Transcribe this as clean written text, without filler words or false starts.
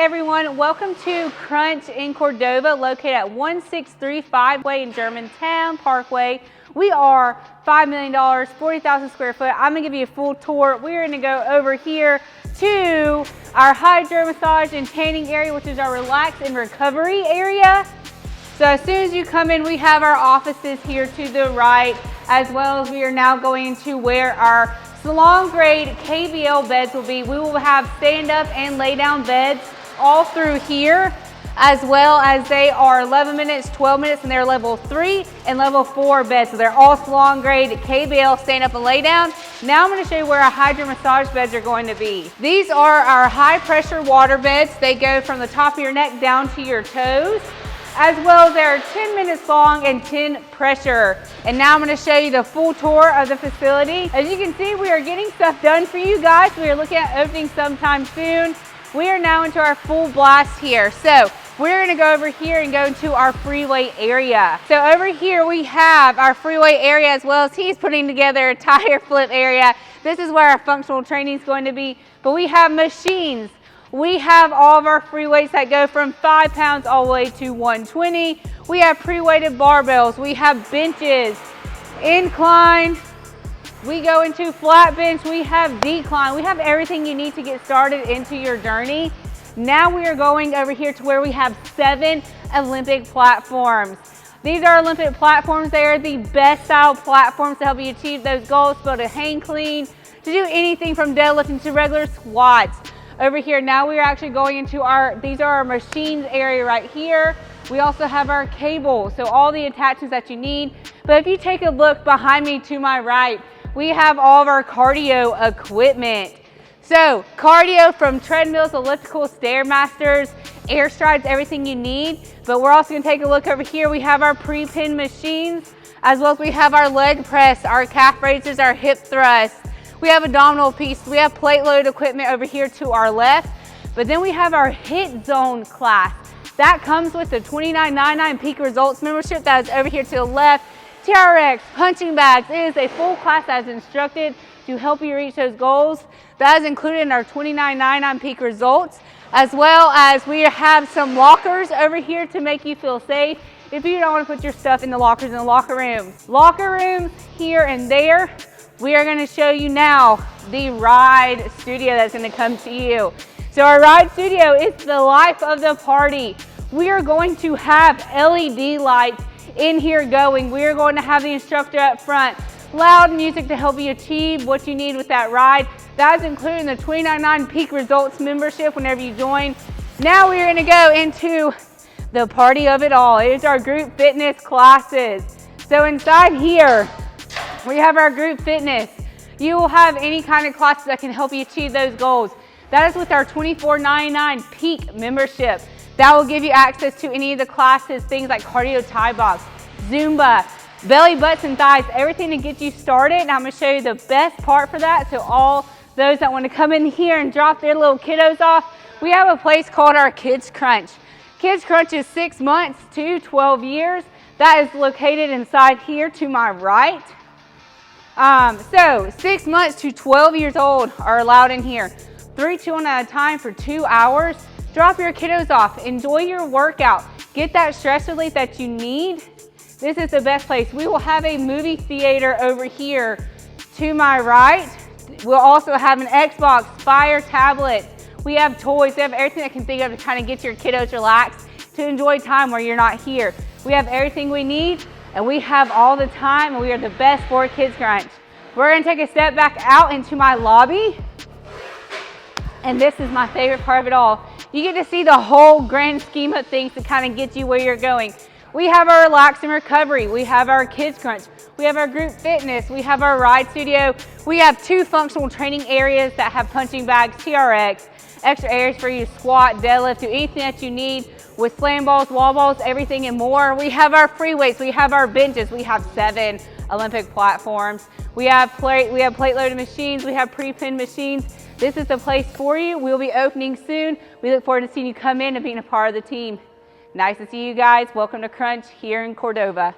everyone, welcome to Crunch in Cordova, located at 1635 Way in Germantown Parkway. We are $5 million, 40,000 square foot. I'm gonna give you a full tour. We're gonna go over here to our hydro massage and tanning area, which is our relax and recovery area. So as soon as you come in, we have our offices here to the right, as well as we are now going to where our salon grade KBL beds will be. We will have stand up and lay down beds all through here, as well as they are 11 minutes, 12 minutes, and they're level 3 and level 4 beds. So they're all salon grade KBL stand up and lay down. Now I'm going to show you where our hydro massage beds are going to be. These are our high pressure water beds. They go from the top of your neck down to your toes, as well as they're 10 minutes long and 10 pressure. And now I'm going to show you the full tour of the facility. As you can see, we are getting stuff done for you guys. We are looking at opening sometime soon. We are now into our full blast here. So we're going to go over here and go into our freeway area. So over here we have our freeway area, as well as he's putting together a tire flip area. This is where our functional training is going to be. But we have machines. We have all of our free weights that go from 5 pounds all the way to 120. We have pre-weighted barbells. We have benches, incline. We go into flat bench. We have decline. We have everything you need to get started into your journey. Now we are going over here to where we have 7 Olympic platforms. These are Olympic platforms. They are the best style platforms to help you achieve those goals, to be able to hang clean, to do anything from deadlifting to regular squats. Over here, now we are actually going into these are our machines area right here. We also have our cables, so all the attachments that you need. But if you take a look behind me to my right, we have all of our cardio equipment. So cardio from treadmills, elliptical, Stairmasters, air strides, everything you need. But we're also gonna take a look over here. We have our pre-pin machines, as well as we have our leg press, our calf raises, our hip thrusts. We have abdominal piece. We have plate load equipment over here to our left. But then we have our hit zone class. That comes with the $29.99 Peak Results membership that is over here to the left. TRX, punching bags. It is a full class that is instructed to help you reach those goals. That is included in our $29.99 Peak Results, as well as we have some lockers over here to make you feel safe if you don't want to put your stuff in the lockers in the locker rooms. Locker rooms here and there. We are going to show you now the ride studio that's going to come to you. So our ride studio is the life of the party. We are going to have LED lights in here going. We are going to have the instructor up front, loud music to help you achieve what you need with that ride. That is included in the $29.99 Peak Results membership whenever you join. Now we're going to go into the party of it all. It is our group fitness classes. So inside here, we have our group fitness. You will have any kind of classes that can help you achieve those goals. That is with our $24.99 Peak membership. That will give you access to any of the classes, things like cardio tie box, Zumba, belly, butts, and thighs, everything to get you started. And I'm gonna show you the best part for that. So all those that want to come in here and drop their little kiddos off, we have a place called our Kids Crunch. Kids Crunch is 6 months to 12 years. That is located inside here to my right. So 6 months to 12 years old are allowed in here. 3 children at a time for 2 hours. Drop your kiddos off. Enjoy your workout. Get that stress relief that you need. This is the best place. We will have a movie theater over here to my right. We'll also have an Xbox, Fire tablet. We have toys. We have everything that can think of to kind of get your kiddos relaxed, to enjoy time where you're not here. We have everything we need, and we have all the time, and we are the best for Kids Crunch. We're gonna take a step back out into my lobby, and this is my favorite part of it all. You get to see the whole grand scheme of things to kind of get you where you're going. We have our relax and recovery. We have our Kids Crunch. We have our group fitness. We have our ride studio. We have 2 functional training areas that have punching bags, TRX, extra areas for you to squat, deadlift, do anything that you need with slam balls, wall balls, everything and more. We have our free weights. We have our benches. We have 7 Olympic platforms. We have plate loaded machines. We have pre-pin machines. This is the place for you. We'll be opening soon. We look forward to seeing you come in and being a part of the team. Nice to see you guys. Welcome to Crunch here in Cordova.